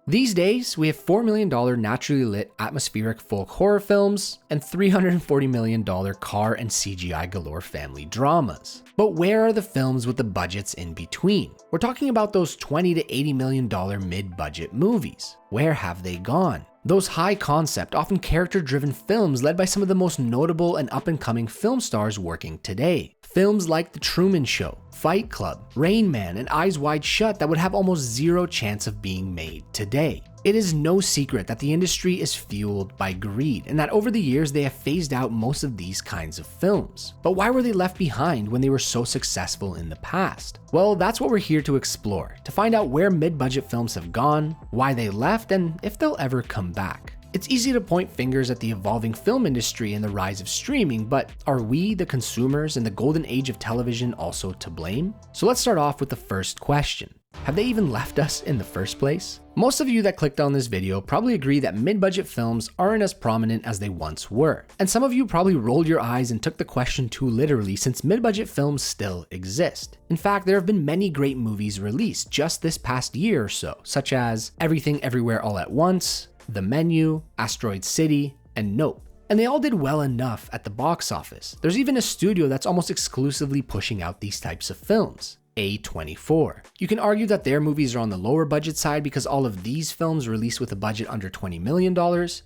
These days, we have $4 million naturally lit atmospheric folk horror films and $340 million car and CGI galore family dramas. But where are the films with the budgets in between? We're talking about those $20 to $80 million mid-budget movies. Where have they gone? Those high concept, often character-driven films led by some of the most notable and up-and-coming film stars working today. Films like The Truman Show, Fight Club, Rain Man, and Eyes Wide Shut that would have almost zero chance of being made today. It is no secret that the industry is fueled by greed and that over the years they have phased out most of these kinds of films. But why were they left behind when they were so successful in the past? Well, that's what we're here to explore, to find out where mid-budget films have gone, why they left, and if they'll ever come back. It's easy to point fingers at the evolving film industry and the rise of streaming, but are we, the consumers in the golden age of television, also to blame? So let's start off with the first question. Have they even left us in the first place? Most of you that clicked on this video probably agree that mid-budget films aren't as prominent as they once were. And some of you probably rolled your eyes and took the question too literally since mid-budget films still exist. In fact, there have been many great movies released just this past year or so, such as Everything Everywhere All at Once, The Menu, Asteroid City, and Nope. And they all did well enough at the box office. There's even a studio that's almost exclusively pushing out these types of films. A24. You can argue that their movies are on the lower budget side because all of these films released with a budget under $20 million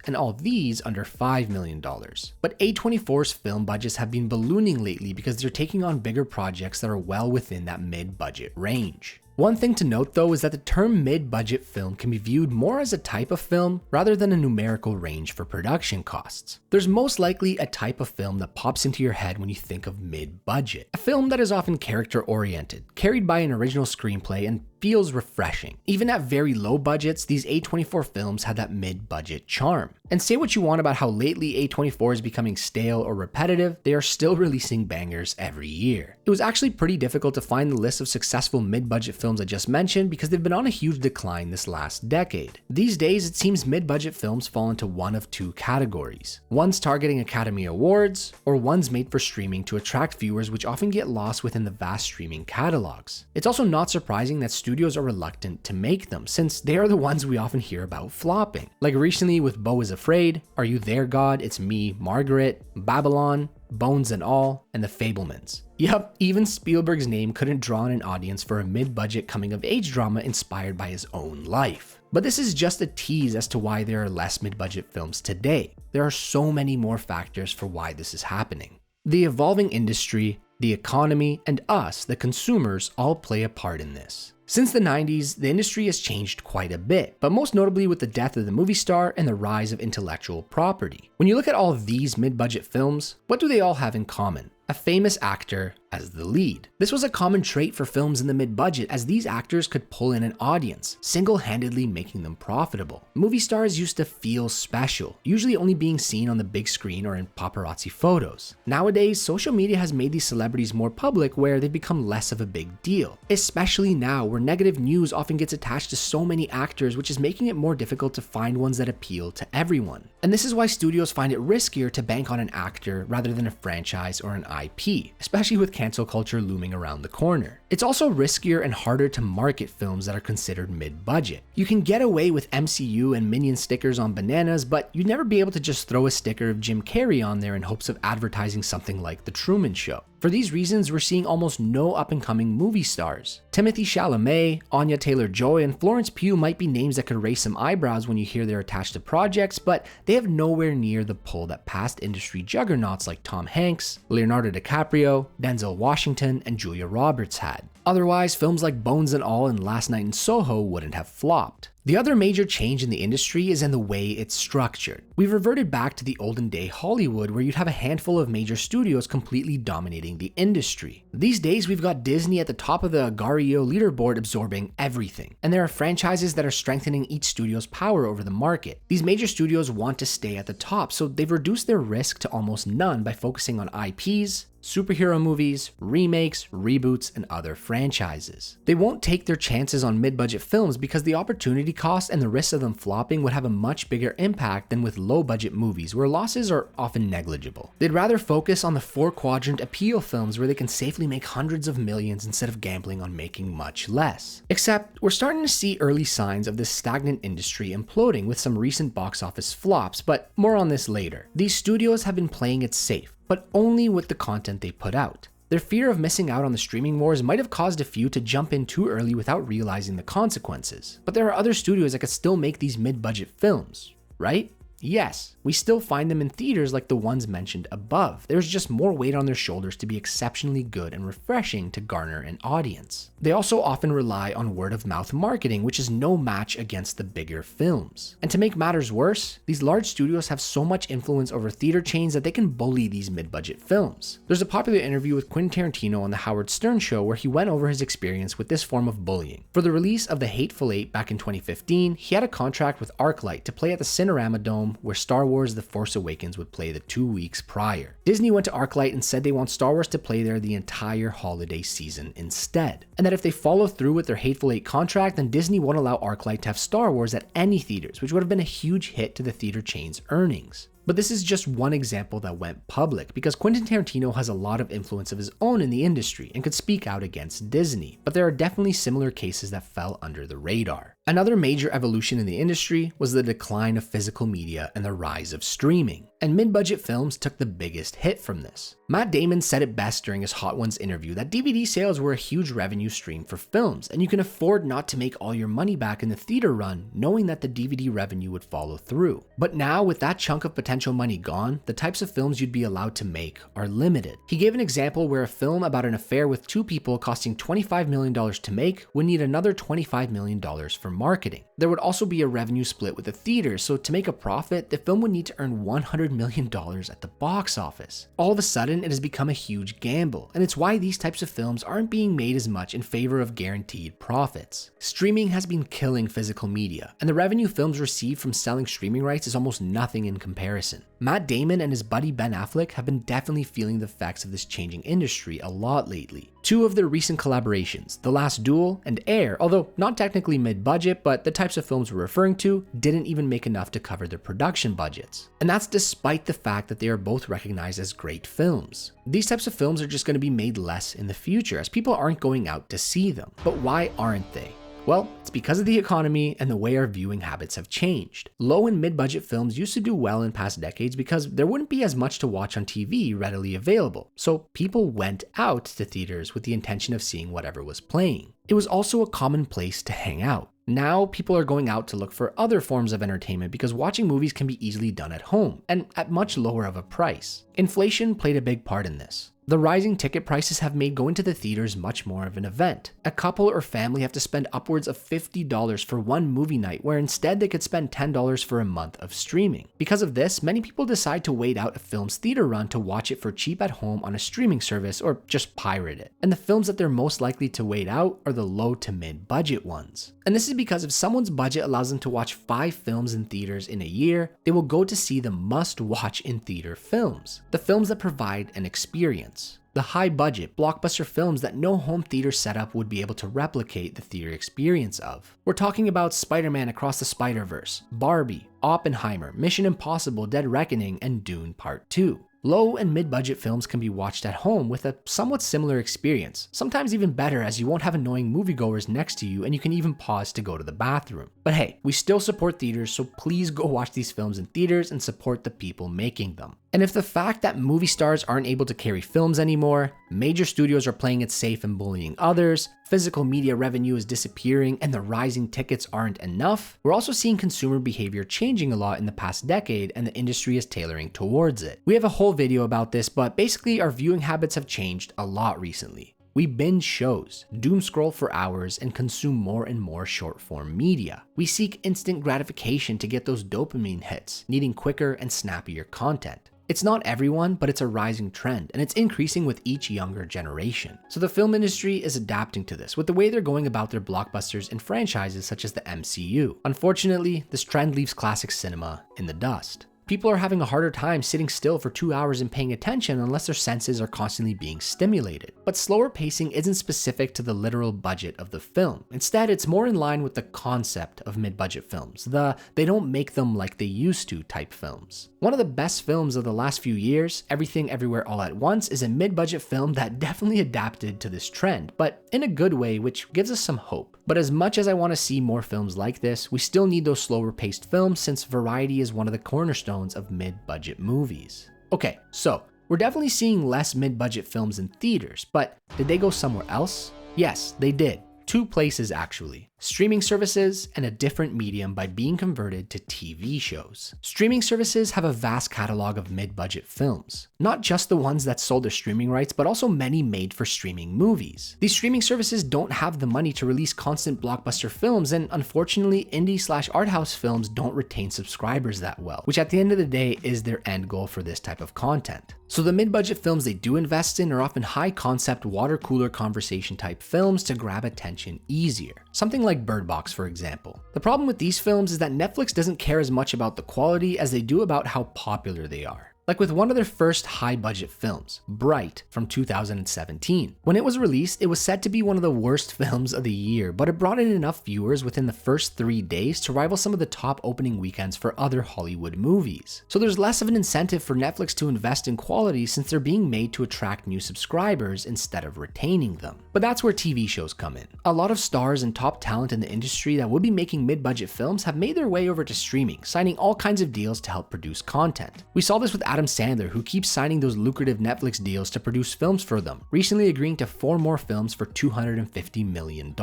and all these under $5 million. But A24's film budgets have been ballooning lately because they're taking on bigger projects that are well within that mid-budget range. One thing to note though is that the term mid-budget film can be viewed more as a type of film rather than a numerical range for production costs. There's most likely a type of film that pops into your head when you think of mid-budget. A film that is often character-oriented, carried by an original screenplay, and feels refreshing. Even at very low budgets, these A24 films had that mid-budget charm. And say what you want about how lately A24 is becoming stale or repetitive, they are still releasing bangers every year. It was actually pretty difficult to find the list of successful mid-budget films I just mentioned because they've been on a huge decline this last decade. These days, it seems mid-budget films fall into one of two categories. One's targeting Academy Awards, or one's made for streaming to attract viewers, which often get lost within the vast streaming catalogs. It's also not surprising that studios are reluctant to make them, since they are the ones we often hear about flopping. Like recently with Beau is Afraid, Are You There God? It's Me, Margaret, Babylon, Bones and All, and the Fabelmans. Yup, even Spielberg's name couldn't draw in an audience for a mid-budget coming-of-age drama inspired by his own life. But this is just a tease as to why there are less mid-budget films today. There are so many more factors for why this is happening. The evolving industry, the economy, and us, the consumers, all play a part in this. Since the 90s, the industry has changed quite a bit, but most notably with the death of the movie star and the rise of intellectual property. When you look at all of these mid-budget films, what do they all have in common? A famous actor as the lead. This was a common trait for films in the mid-budget, as these actors could pull in an audience, single-handedly making them profitable. Movie stars used to feel special, usually only being seen on the big screen or in paparazzi photos. Nowadays, social media has made these celebrities more public, where they become less of a big deal, especially now where negative news often gets attached to so many actors, which is making it more difficult to find ones that appeal to everyone. And this is why studios find it riskier to bank on an actor rather than a franchise or an IP, especially with cancel culture looming around the corner. It's also riskier and harder to market films that are considered mid-budget. You can get away with MCU and Minion stickers on bananas, but you'd never be able to just throw a sticker of Jim Carrey on there in hopes of advertising something like The Truman Show. For these reasons, we're seeing almost no up-and-coming movie stars. Timothee Chalamet, Anya Taylor-Joy, and Florence Pugh might be names that could raise some eyebrows when you hear they're attached to projects, but they have nowhere near the pull that past industry juggernauts like Tom Hanks, Leonardo DiCaprio, Denzel Washington, and Julia Roberts had. Otherwise, films like Bones and All and Last Night in Soho wouldn't have flopped. The other major change in the industry is in the way it's structured. We've reverted back to the olden day Hollywood, where you'd have a handful of major studios completely dominating the industry. These days, we've got Disney at the top of the Agario leaderboard absorbing everything, and there are franchises that are strengthening each studio's power over the market. These major studios want to stay at the top, so they've reduced their risk to almost none by focusing on IPs, superhero movies, remakes, reboots, and other franchises. They won't take their chances on mid-budget films because the opportunity cost and the risk of them flopping would have a much bigger impact than with low-budget movies where losses are often negligible. They'd rather focus on the four-quadrant appeal films where they can safely make hundreds of millions instead of gambling on making much less. Except, we're starting to see early signs of this stagnant industry imploding with some recent box office flops, but more on this later. These studios have been playing it safe, but only with the content they put out. Their fear of missing out on the streaming wars might have caused a few to jump in too early without realizing the consequences. But there are other studios that could still make these mid-budget films, right? Yes, we still find them in theaters like the ones mentioned above. There's just more weight on their shoulders to be exceptionally good and refreshing to garner an audience. They also often rely on word-of-mouth marketing, which is no match against the bigger films. And to make matters worse, these large studios have so much influence over theater chains that they can bully these mid-budget films. There's a popular interview with Quentin Tarantino on the Howard Stern Show where he went over his experience with this form of bullying. For the release of The Hateful Eight back in 2015, he had a contract with ArcLight to play at the Cinerama Dome where Star Wars The Force Awakens would play the 2 weeks prior. Disney went to ArcLight and said they want Star Wars to play there the entire holiday season instead. And that if they follow through with their Hateful Eight contract, then Disney won't allow ArcLight to have Star Wars at any theaters, which would have been a huge hit to the theater chain's earnings. But this is just one example that went public, because Quentin Tarantino has a lot of influence of his own in the industry and could speak out against Disney, but there are definitely similar cases that fell under the radar. Another major evolution in the industry was the decline of physical media and the rise of streaming, and mid-budget films took the biggest hit from this. Matt Damon said it best during his Hot Ones interview that DVD sales were a huge revenue stream for films, and you can afford not to make all your money back in the theater run knowing that the DVD revenue would follow through. But now, with that chunk of potential money gone, the types of films you'd be allowed to make are limited. He gave an example where a film about an affair with two people costing $25 million to make would need another $25 million for marketing. There would also be a revenue split with the theaters, so to make a profit, the film would need to earn $100 million at the box office. All of a sudden, it has become a huge gamble, and it's why these types of films aren't being made as much in favor of guaranteed profits. Streaming has been killing physical media, and the revenue films receive from selling streaming rights is almost nothing in comparison. Matt Damon and his buddy Ben Affleck have been definitely feeling the effects of this changing industry a lot lately. Two of their recent collaborations, The Last Duel and Air, although not technically mid-budget, but the types of films we're referring to didn't even make enough to cover their production budgets. And that's despite the fact that they are both recognized as great films. These types of films are just going to be made less in the future as people aren't going out to see them. But why aren't they? Well, it's because of the economy and the way our viewing habits have changed. Low and mid-budget films used to do well in past decades because there wouldn't be as much to watch on TV readily available, so people went out to theaters with the intention of seeing whatever was playing. It was also a common place to hang out. Now, people are going out to look for other forms of entertainment because watching movies can be easily done at home, and at much lower of a price. Inflation played a big part in this. The rising ticket prices have made going to the theaters much more of an event. A couple or family have to spend upwards of $50 for one movie night, where instead they could spend $10 for a month of streaming. Because of this, many people decide to wait out a film's theater run to watch it for cheap at home on a streaming service or just pirate it. And the films that they're most likely to wait out are the low to mid budget ones. And this is because if someone's budget allows them to watch 5 films in theaters in a year, they will go to see the must-watch in theater films. The films that provide an experience. The high-budget, blockbuster films that no home theater setup would be able to replicate the theater experience of. We're talking about Spider-Man Across the Spider-Verse, Barbie, Oppenheimer, Mission Impossible: Dead Reckoning, and Dune Part 2. Low and mid-budget films can be watched at home with a somewhat similar experience, sometimes even better as you won't have annoying moviegoers next to you and you can even pause to go to the bathroom. But hey, we still support theaters, so please go watch these films in theaters and support the people making them. And if the fact that movie stars aren't able to carry films anymore, major studios are playing it safe and bullying others, physical media revenue is disappearing, and the rising tickets aren't enough, we're also seeing consumer behavior changing a lot in the past decade, and the industry is tailoring towards it. We have a whole video about this, but basically our viewing habits have changed a lot recently. We binge shows, doom scroll for hours, and consume more and more short-form media. We seek instant gratification to get those dopamine hits, needing quicker and snappier content. It's not everyone, but it's a rising trend, and it's increasing with each younger generation. So the film industry is adapting to this with the way they're going about their blockbusters and franchises such as the MCU. Unfortunately, this trend leaves classic cinema in the dust. People are having a harder time sitting still for 2 hours and paying attention unless their senses are constantly being stimulated. But slower pacing isn't specific to the literal budget of the film. Instead, it's more in line with the concept of mid-budget films, the "they don't make them like they used to" type films. One of the best films of the last few years, Everything Everywhere All at Once, is a mid-budget film that definitely adapted to this trend, but in a good way, which gives us some hope. But as much as I want to see more films like this, we still need those slower paced films since variety is one of the cornerstones of mid-budget movies. Okay, so we're definitely seeing less mid-budget films in theaters, but did they go somewhere else? Yes, they did. 2 places actually. Streaming services and a different medium by being converted to TV shows. Streaming services have a vast catalog of mid-budget films, not just the ones that sold their streaming rights, but also many made for streaming movies. These streaming services don't have the money to release constant blockbuster films, and unfortunately, indie/art house films don't retain subscribers that well, which at the end of the day is their end goal for this type of content. So the mid-budget films they do invest in are often high-concept, water-cooler conversation type films to grab attention easier. Something like Bird Box, for example. The problem with these films is that Netflix doesn't care as much about the quality as they do about how popular they are. Like with one of their first high-budget films, Bright, from 2017. When it was released, it was said to be one of the worst films of the year, but it brought in enough viewers within the first 3 days to rival some of the top opening weekends for other Hollywood movies. So there's less of an incentive for Netflix to invest in quality since they're being made to attract new subscribers instead of retaining them. But that's where TV shows come in. A lot of stars and top talent in the industry that would be making mid-budget films have made their way over to streaming, signing all kinds of deals to help produce content. We saw this with Adam Sandler, who keeps signing those lucrative Netflix deals to produce films for them, recently agreeing to 4 more films for $250 million.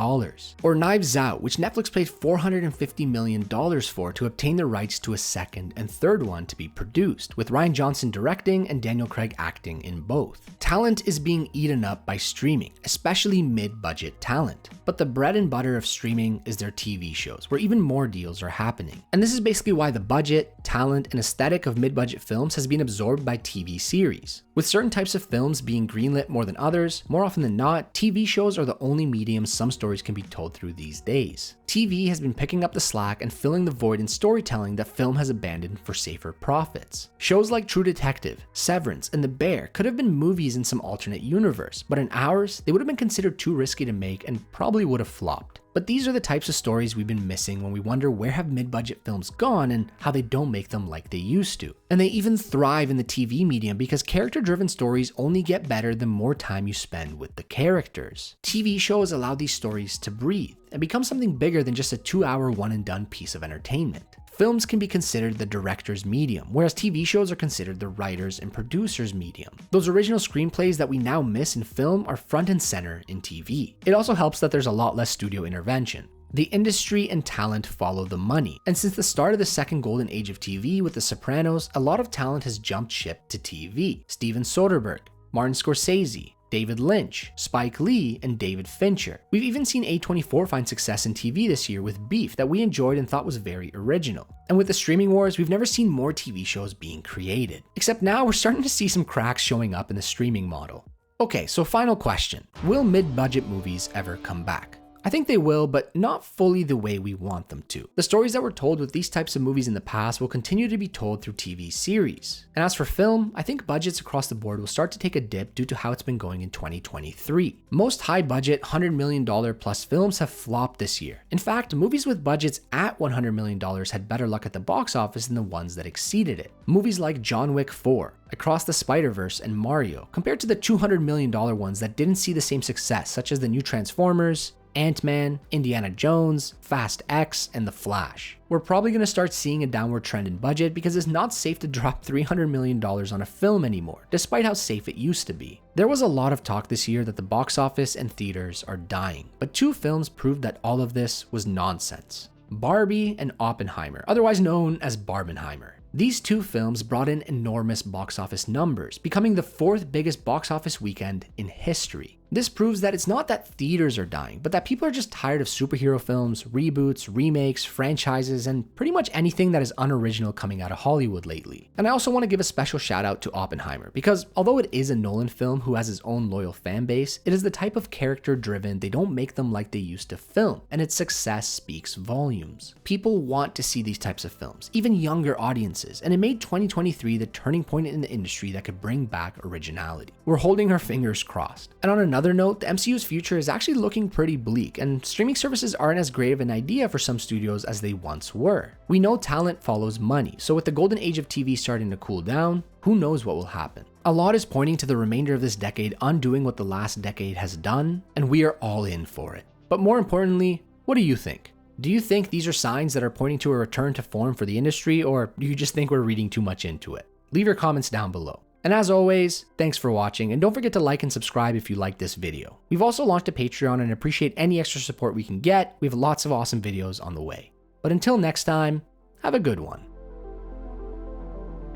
Or Knives Out, which Netflix paid $450 million for to obtain the rights to a second and third one to be produced, with Rian Johnson directing and Daniel Craig acting in both. Talent is being eaten up by streaming, especially mid-budget talent. But the bread and butter of streaming is their TV shows, where even more deals are happening. And this is basically why the budget, talent, and aesthetic of mid-budget films has been absorbed by TV series. With certain types of films being greenlit more than others, more often than not, TV shows are the only medium some stories can be told through these days. TV has been picking up the slack and filling the void in storytelling that film has abandoned for safer profits. Shows like True Detective, Severance, and The Bear could have been movies in some alternate universe, but in ours, they would have been considered too risky to make and probably would have flopped. But these are the types of stories we've been missing when we wonder where have mid-budget films gone and how they don't make them like they used to. And they even thrive in the TV medium because character-driven stories only get better the more time you spend with the characters. TV shows allow these stories to breathe and become something bigger than just a 2-hour one-and-done piece of entertainment. Films can be considered the director's medium, whereas TV shows are considered the writer's and producer's medium. Those original screenplays that we now miss in film are front and center in TV. It also helps that there's a lot less studio intervention. The industry and talent follow the money, and since the start of the second golden age of TV with The Sopranos, a lot of talent has jumped ship to TV. Steven Soderbergh, Martin Scorsese, David Lynch, Spike Lee, and David Fincher. We've even seen A24 find success in TV this year with Beef that we enjoyed and thought was very original. And with the streaming wars, we've never seen more TV shows being created. Except now we're starting to see some cracks showing up in the streaming model. Okay, so final question. Will mid-budget movies ever come back? I think they will, but not fully the way we want them to. The stories that were told with these types of movies in the past will continue to be told through TV series. And as for film, I think budgets across the board will start to take a dip due to how it's been going in 2023. Most high-budget, $100 million plus films have flopped this year. In fact, movies with budgets at $100 million had better luck at the box office than the ones that exceeded it. Movies like John Wick 4, Across the Spider-Verse, and Mario, compared to the $200 million ones that didn't see the same success, such as the new Transformers, Ant-Man, Indiana Jones, Fast X, and The Flash. We're probably going to start seeing a downward trend in budget because it's not safe to drop $300 million on a film anymore, despite how safe it used to be. There was a lot of talk this year that the box office and theaters are dying, but 2 films proved that all of this was nonsense. Barbie and Oppenheimer, otherwise known as Barbenheimer. These 2 films brought in enormous box office numbers, becoming the 4th biggest box office weekend in history. This proves that it's not that theaters are dying, but that people are just tired of superhero films, reboots, remakes, franchises, and pretty much anything that is unoriginal coming out of Hollywood lately. And I also want to give a special shout out to Oppenheimer, because although it is a Nolan film who has his own loyal fan base, it is the type of character driven they don't make them like they used to film, and its success speaks volumes. People want to see these types of films, even younger audiences, and it made 2023 the turning point in the industry that could bring back originality. We're holding our fingers crossed. And on another note, the MCU's future is actually looking pretty bleak, and streaming services aren't as great of an idea for some studios as they once were. We know talent follows money, so with the golden age of TV starting to cool down, who knows what will happen. A lot is pointing to the remainder of this decade undoing what the last decade has done, and we are all in for it. But more importantly, what do you think? Do you think these are signs that are pointing to a return to form for the industry, or do you just think we're reading too much into it? Leave your comments down below. And as always, thanks for watching, and don't forget to like and subscribe if you liked this video. We've also launched a Patreon and appreciate any extra support we can get. We have lots of awesome videos on the way. But until next time, have a good one.